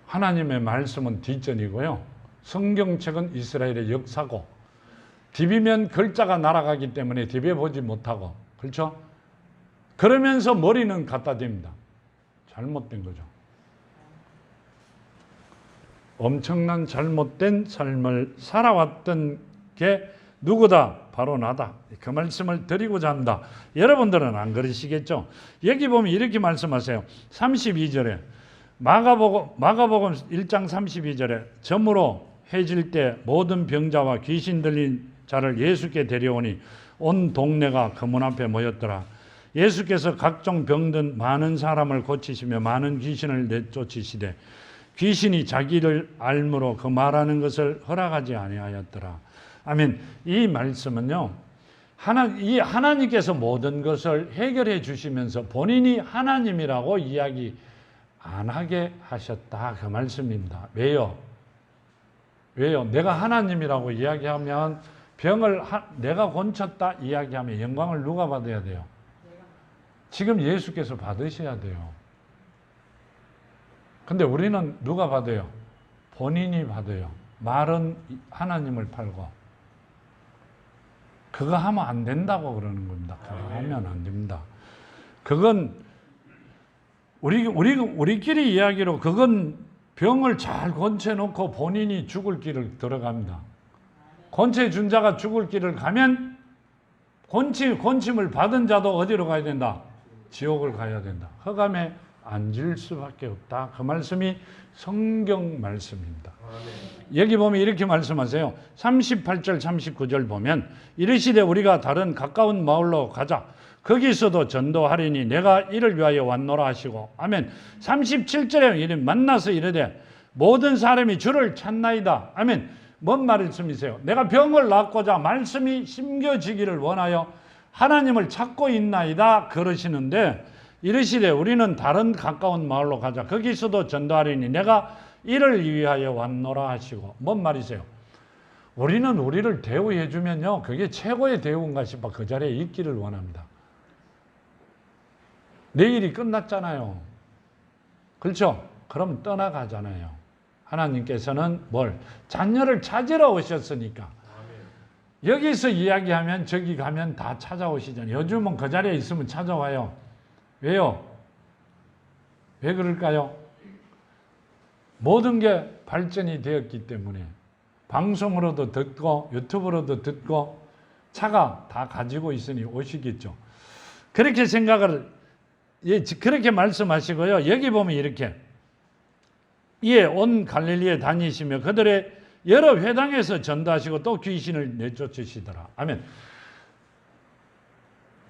하나님의 말씀은 뒷전이고요. 성경책은 이스라엘의 역사고, 디비면 글자가 날아가기 때문에 디벼보지 못하고, 그렇죠? 그러면서 머리는 갖다 댑니다. 잘못된 거죠. 엄청난 잘못된 삶을 살아왔던 게 누구다? 바로 나다. 그 말씀을 드리고자 합니다. 여러분들은 안 그러시겠죠? 여기 보면 이렇게 말씀하세요. 32절에 마가복음 1장 32절에 점으로 해질 때 모든 병자와 귀신 들린 자를 예수께 데려오니 온 동네가 그 문 앞에 모였더라. 예수께서 각종 병든 많은 사람을 고치시며 많은 귀신을 내쫓으시되 귀신이 자기를 알므로 그 말하는 것을 허락하지 아니하였더라. 아멘. 이 말씀은요, 하나님께서 모든 것을 해결해 주시면서 본인이 하나님이라고 이야기 안 하게 하셨다. 그 말씀입니다. 왜요? 내가 하나님이라고 이야기하면 병을 내가 고쳤다 이야기하면 영광을 누가 받아야 돼요? 지금 예수께서 받으셔야 돼요. 근데 우리는 누가 받아요? 본인이 받아요. 말은 하나님을 팔고. 그거 하면 안 된다고 그러는 겁니다. 그거 하면 안 됩니다. 그건 우리끼리 이야기로 그건 병을 잘 권쳐놓고 본인이 죽을 길을 들어갑니다. 권쳐준 자가 죽을 길을 가면 권침을 받은 자도 어디로 가야 된다? 지옥을 가야 된다. 흑암에 앉을 수밖에 없다. 그 말씀이 성경 말씀입니다. 여기 보면 이렇게 말씀하세요. 38절 39절 보면 이르시되 우리가 다른 가까운 마을로 가자. 거기서도 전도하리니 내가 이를 위하여 왔노라 하시고. 아멘. 37절에 이르 만나서 이르되 모든 사람이 주를 찾나이다. 아멘. 뭔 말씀이세요? 내가 병을 낫고자 말씀이 심겨지기를 원하여 하나님을 찾고 있나이다 그러시는데, 이르시되 우리는 다른 가까운 마을로 가자. 거기서도 전도하리니 내가 이를 위하여 왔노라 하시고. 뭔 말이세요? 우리는 우리를 대우해 주면요, 그게 최고의 대우인가 싶어 그 자리에 있기를 원합니다. 내일이 끝났잖아요. 그렇죠? 그럼 떠나가잖아요. 하나님께서는 뭘? 자녀를 찾으러 오셨으니까. 여기서 이야기하면 저기 가면 다 찾아오시잖아요. 요즘은 그 자리에 있으면 찾아와요. 왜요? 왜 그럴까요? 모든 게 발전이 되었기 때문에 방송으로도 듣고 유튜브로도 듣고 차가 다 가지고 있으니 오시겠죠. 그렇게 생각을, 그렇게 말씀하시고요. 여기 보면 이렇게 이에 온 갈릴리에 다니시며 그들의 여러 회당에서 전도하시고 또 귀신을 내쫓으시더라. 아멘.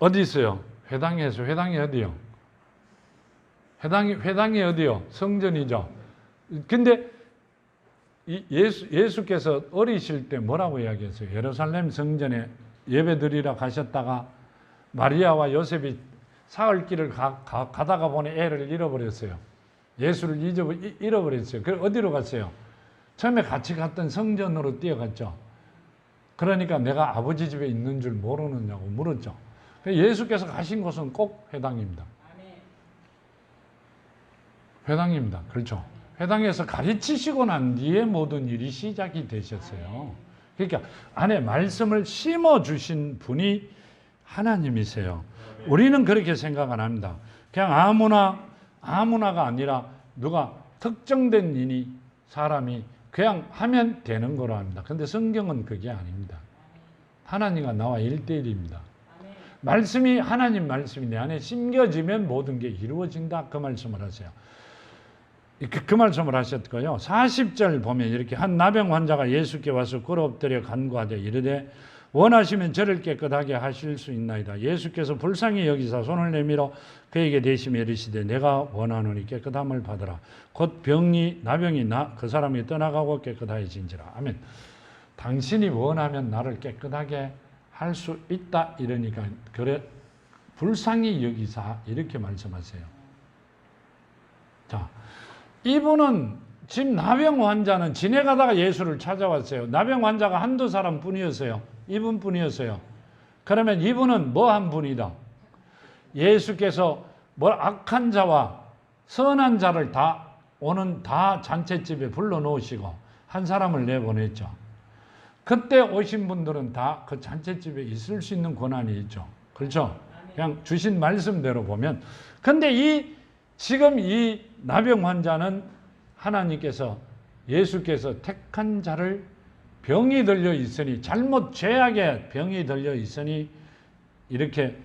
어디 있어요? 회당에서. 회당이 어디요? 회당이 어디요? 성전이죠. 근데 예수께서 어리실 때 뭐라고 이야기했어요? 예루살렘 성전에 예배드리러 가셨다가 마리아와 요셉이 사흘길을 가다가 보니 애를 잃어버렸어요. 예수를 잃어버렸어요. 그래서 어디로 갔어요? 처음에 같이 갔던 성전으로 뛰어갔죠. 그러니까 내가 아버지 집에 있는 줄 모르느냐고 물었죠. 예수께서 가신 곳은 꼭 회당입니다. 회당입니다. 그렇죠. 회당에서 가르치시고 난 뒤에 모든 일이 시작이 되셨어요. 그러니까 안에 말씀을 심어주신 분이 하나님이세요. 우리는 그렇게 생각 안 합니다. 그냥 아무나가 아니라 누가 특정된 인이 사람이 그냥 하면 되는 거로 합니다. 그런데 성경은 그게 아닙니다. 하나님과 나와 1대1입니다. 말씀이 하나님 말씀이 내 안에 심겨지면 모든 게 이루어진다. 그 말씀을 하세요. 그 말씀을 하셨고요. 40절 보면 이렇게 한 나병 환자가 예수께 와서 꿇어 엎드려 간구하되 이르되 원하시면 저를 깨끗하게 하실 수 있나이다. 예수께서 불쌍히 여기사 손을 내밀어 그에게 대시며 이르시되 내가 원하노니 깨끗함을 받으라. 곧 나병이 그 사람이 떠나가고 깨끗해진지라. 아멘. 당신이 원하면 나를 깨끗하게 할 수 있다. 이러니까 그래 불쌍히 여기사 이렇게 말씀하세요. 자, 이분은 지금 나병 환자는 지내가다가 예수를 찾아왔어요. 나병 환자가 한두 사람 뿐이었어요. 이분 뿐이었어요. 그러면 이분은 뭐 한 분이다? 예수께서 악한 자와 선한 자를 다 잔치집에 불러놓으시고 한 사람을 내보냈죠. 그때 오신 분들은 다 그 잔치집에 있을 수 있는 권한이 있죠. 그렇죠? 그냥 주신 말씀대로 보면. 근데 지금 이 나병 환자는 예수께서 택한 자를 병이 들려 있으니, 죄악에 병이 들려 있으니 이렇게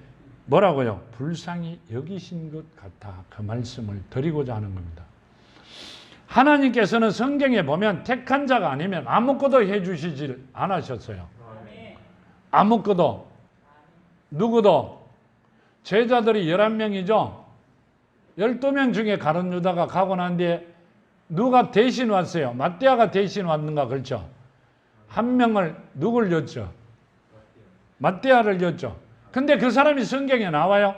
뭐라고요? 불쌍히 여기신 것 같아. 그 말씀을 드리고자 하는 겁니다. 하나님께서는 성경에 보면 택한 자가 아니면 아무것도 해주시질 않으셨어요. 아무것도. 누구도. 제자들이 11명이죠. 12명 중에 가룟 유다가 가고 난 뒤에 누가 대신 왔어요? 마띠아가 대신 왔는가? 그렇죠. 한 명을 누굴 줬죠? 마띠아를 줬죠. 근데 그 사람이 성경에 나와요?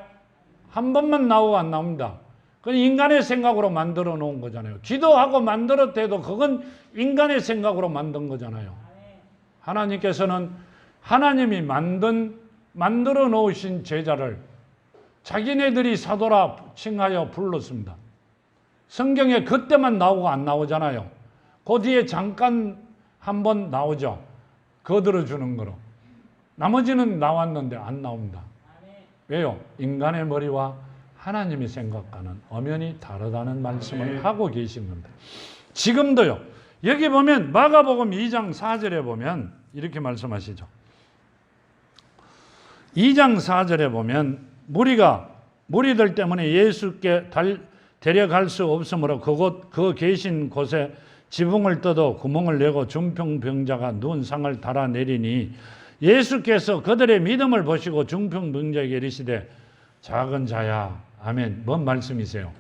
한 번만 나오고 안 나옵니다. 그건 인간의 생각으로 만들어 놓은 거잖아요. 기도하고 만들었대도 그건 인간의 생각으로 만든 거잖아요. 하나님께서는 하나님이 만들어 놓으신 제자를 자기네들이 사도라 칭하여 불렀습니다. 성경에 그때만 나오고 안 나오잖아요. 그 뒤에 잠깐 한번 나오죠. 거들어주는 거로. 나머지는 나왔는데 안 나옵니다. 왜요? 인간의 머리와 하나님이 생각하는 엄연히 다르다는 말씀을 하고 계신 겁니다. 지금도요. 여기 보면 마가복음 2장 4절에 보면 이렇게 말씀하시죠. 2장 4절에 보면 무리들 때문에 예수께 데려갈 수 없으므로 그 계신 곳에 지붕을 뜯어 구멍을 내고 중풍병자가 누운 상을 달아내리니 예수께서 그들의 믿음을 보시고 중풍병자에게 이르시되 작은 자야. 아멘. 뭔 말씀이세요?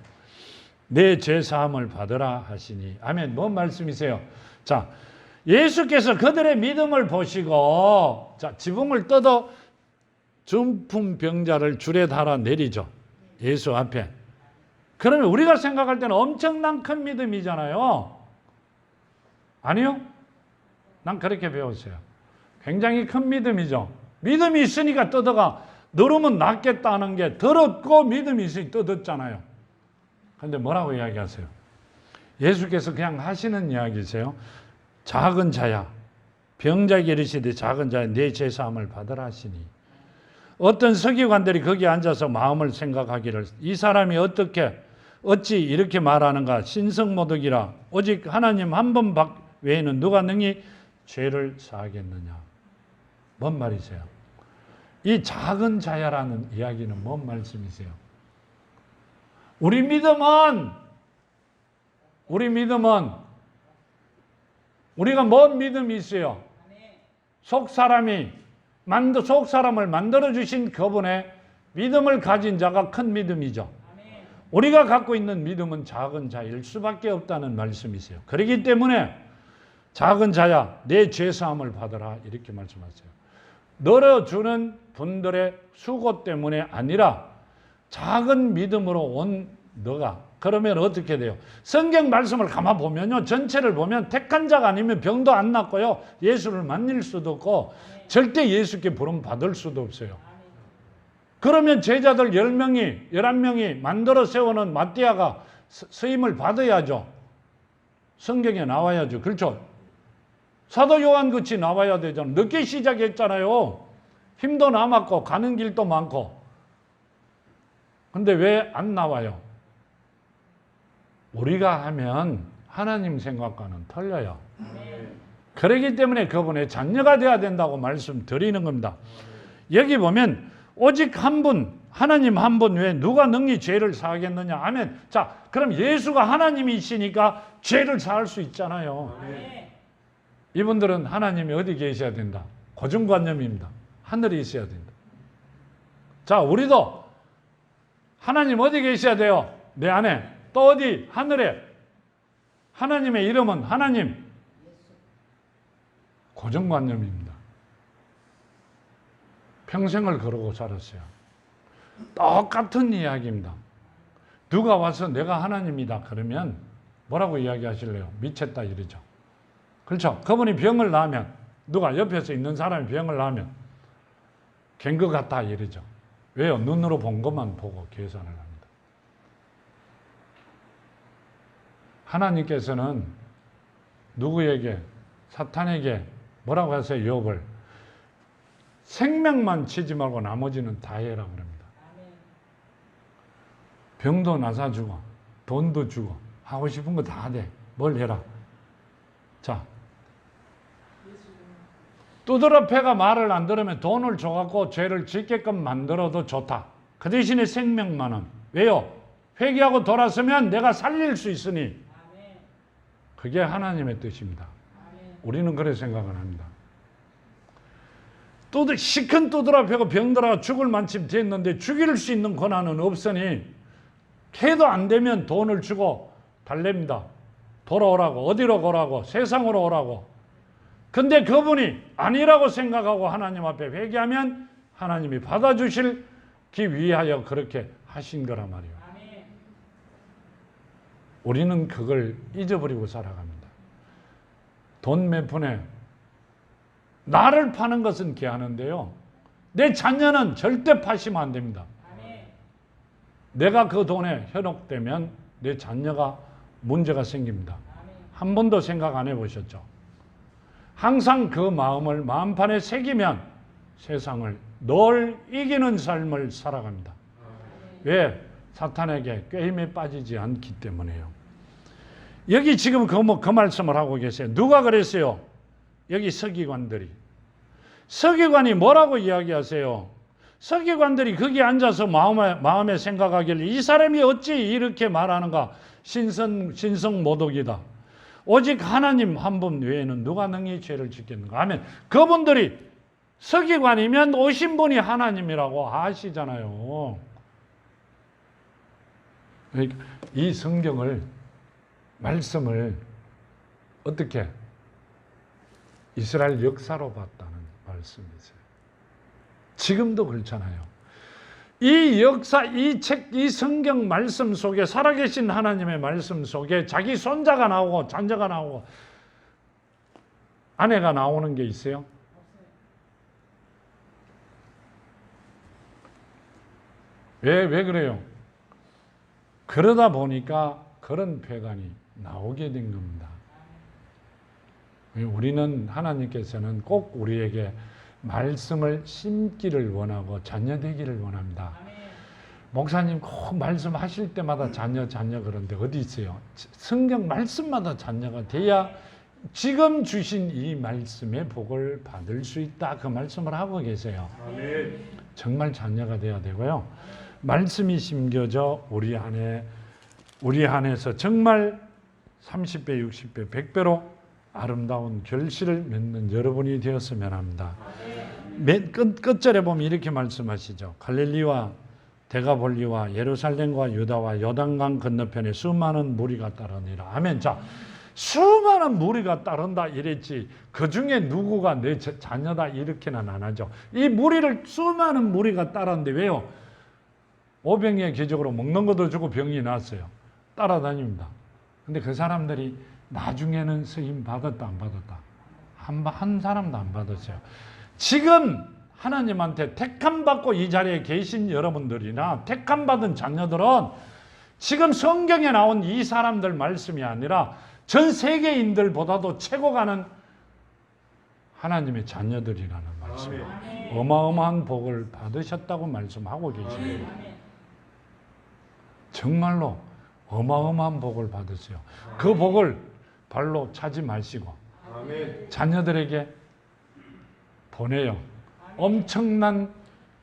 내 죄 사함을 받으라 하시니. 아멘. 뭔 말씀이세요? 자, 예수께서 그들의 믿음을 보시고 자, 지붕을 뜯어 중풍병자를 줄에 달아 내리죠. 예수 앞에. 그러면 우리가 생각할 때는 엄청난 큰 믿음이잖아요. 아니요? 난 그렇게 배웠어요. 굉장히 큰 믿음이죠. 믿음이 있으니까 뜯어가 너르면 낫겠다는 게 더럽고 믿음이 있으니 뜯었잖아요. 그런데 뭐라고 이야기하세요? 예수께서 그냥 하시는 이야기세요. 작은 자야, 병자에게 이르시되 작은 자야 내 죄사함을 받으라 하시니. 어떤 서기관들이 거기 앉아서 마음을 생각하기를 이 사람이 어찌 이렇게 말하는가. 신성모독이라 오직 하나님 한 분 외에는 누가 능히 죄를 사하겠느냐. 뭔 말이세요? 이 작은 자야라는 이야기는 뭔 말씀이세요? 우리 믿음은 우리가 뭔 믿음이 있어요? 속 사람을 만들어 주신 그분의 믿음을 가진 자가 큰 믿음이죠. 우리가 갖고 있는 믿음은 작은 자일 수밖에 없다는 말씀이세요. 그렇기 때문에 작은 자야 내 죄사함을 받으라 이렇게 말씀하세요. 늘어주는 분들의 수고 때문에 아니라 작은 믿음으로 온 너가. 그러면 어떻게 돼요? 성경 말씀을 가만 보면요, 전체를 보면 택한 자가 아니면 병도 안 낫고요, 예수를 만날 수도 없고 절대 예수께 부름 받을 수도 없어요. 그러면 제자들 10명이 11명이 만들어 세우는 마띠아가 서임을 받아야죠. 성경에 나와야죠. 그렇죠? 사도 요한 같이 나와야 되잖아요. 늦게 시작했잖아요. 힘도 남았고 가는 길도 많고. 근데 왜 안 나와요? 우리가 하면 하나님 생각과는 틀려요. 그렇기 때문에 그분의 자녀가 되어야 된다고 말씀드리는 겁니다. 여기 보면 오직 한 분, 하나님 한 분 외에 누가 능히 죄를 사하겠느냐. 아멘. 자, 그럼 예수가 하나님이시니까 죄를 사할 수 있잖아요. 이분들은 하나님이 어디 계셔야 된다? 고정관념입니다. 하늘에 있어야 된다. 자, 우리도 하나님 어디 계셔야 돼요? 내 안에. 또 어디? 하늘에. 하나님의 이름은 하나님. 고정관념입니다. 평생을 그러고 살았어요. 똑같은 이야기입니다. 누가 와서 내가 하나님이다 그러면 뭐라고 이야기하실래요? 미쳤다 이러죠. 그렇죠? 그분이 병을 나면, 누가 옆에서 있는 사람이 병을 나면 갠 것 같다 이러죠. 왜요? 눈으로 본 것만 보고 계산을 합니다. 하나님께서는 누구에게, 사탄에게 뭐라고 하세요? 욥을 생명만 치지 말고 나머지는 다 해라 그럽니다. 병도 나사주고 돈도 주고 하고 싶은 거 다 돼. 뭘 해라. 자, 두드러 패가 말을 안 들으면 돈을 줘갖고 죄를 짓게끔 만들어도 좋다. 그 대신에 생명만은. 왜요? 회개하고 돌아서면 내가 살릴 수 있으니. 그게 하나님의 뜻입니다. 우리는 그렇게 생각을 합니다. 시큰 두드러 패고 병들어가 죽을 만큼 됐는데 죽일 수 있는 권한은 없으니 해도 안 되면 돈을 주고 달랩니다. 돌아오라고. 어디로 오라고? 세상으로 오라고. 근데 그분이 아니라고 생각하고 하나님 앞에 회개하면 하나님이 받아주시기 위하여 그렇게 하신 거란 말이에요. 우리는 그걸 잊어버리고 살아갑니다. 돈 몇 푼에 나를 파는 것은 개하는데요, 내 자녀는 절대 파시면 안 됩니다. 내가 그 돈에 현혹되면 내 자녀가 문제가 생깁니다. 한 번도 생각 안 해보셨죠? 항상 그 마음을 마음판에 새기면 세상을 늘 이기는 삶을 살아갑니다. 왜? 사탄에게 꾀임에 빠지지 않기 때문에요. 여기 지금 그 말씀을 하고 계세요. 누가 그랬어요? 여기 서기관들이. 서기관이 뭐라고 이야기하세요? 서기관들이 거기 앉아서 마음에 생각하기를 이 사람이 어찌 이렇게 말하는가? 신성모독이다. 오직 하나님 한 분 외에는 누가 능히 죄를 짓겠는가? 아멘. 그분들이 서기관이면 오신 분이 하나님이라고 아시잖아요. 이 성경을, 말씀을 어떻게 이스라엘 역사로 봤다는 말씀이세요. 지금도 그렇잖아요. 이 역사, 이 책, 이 성경 말씀 속에, 살아계신 하나님의 말씀 속에 자기 손자가 나오고 장자가 나오고 아내가 나오는 게 있어요? 왜 그래요? 그러다 보니까 그런 폐간이 나오게 된 겁니다. 우리는, 하나님께서는 꼭 우리에게 말씀을 심기를 원하고 자녀되기를 원합니다. 목사님 꼭 말씀하실 때마다 자녀 그런데 어디 있어요? 성경 말씀마다 자녀가 돼야 지금 주신 이 말씀의 복을 받을 수 있다. 그 말씀을 하고 계세요. 정말 자녀가 돼야 되고요. 말씀이 심겨져 우리 안에서 정말 30배, 60배, 100배로 아름다운 결실을 맺는 여러분이 되었으면 합니다. 끝절에 보면 이렇게 말씀하시죠. 갈릴리와 데가볼리와 예루살렘과 유다와 요단강 건너편에 수많은 무리가 따르니라. 아멘. 자, 수많은 무리가 따른다 이랬지 그 중에 누구가 내 자녀다 이렇게는 안 하죠. 이 무리를, 수많은 무리가 따랐는데 왜요? 오병이의 기적으로 먹는 것도 주고 병이 났어요. 따라다닙니다. 근데 그 사람들이 나중에는 쓰임 받았다 안 받았다? 한 사람도 안 받았어요. 지금 하나님한테 택함받고 이 자리에 계신 여러분들이나 택함받은 자녀들은 지금 성경에 나온 이 사람들 말씀이 아니라 전 세계인들보다도 최고 가는 하나님의 자녀들이라는 말씀이에요. 어마어마한 복을 받으셨다고 말씀하고 계십니다. 정말로 어마어마한 복을 받으세요. 그 복을 발로 차지 마시고 자녀들에게 보내요. 엄청난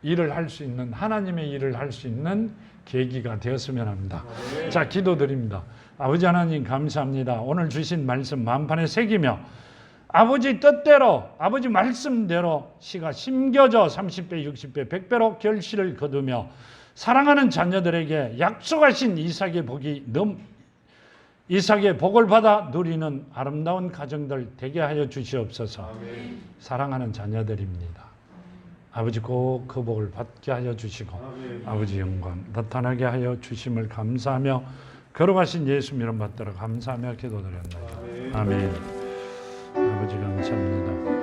일을 할 수 있는, 하나님의 일을 할 수 있는 계기가 되었으면 합니다. 자, 기도드립니다. 아버지 하나님 감사합니다. 오늘 주신 말씀 만판에 새기며 아버지 뜻대로, 아버지 말씀대로 씨가 심겨져 30배, 60배, 100배로 결실을 거두며 사랑하는 자녀들에게 약속하신 이삭의 복을 받아 누리는 아름다운 가정들 되게 하여 주시옵소서. 아멘. 사랑하는 자녀들입니다. 아버지 꼭 그 복을 받게 하여 주시고 아멘. 아버지 영광 나타나게 하여 주심을 감사하며 걸어가신 예수 이름 받들어 감사하며 기도드렸나이다. 아멘. 아버지 감사합니다.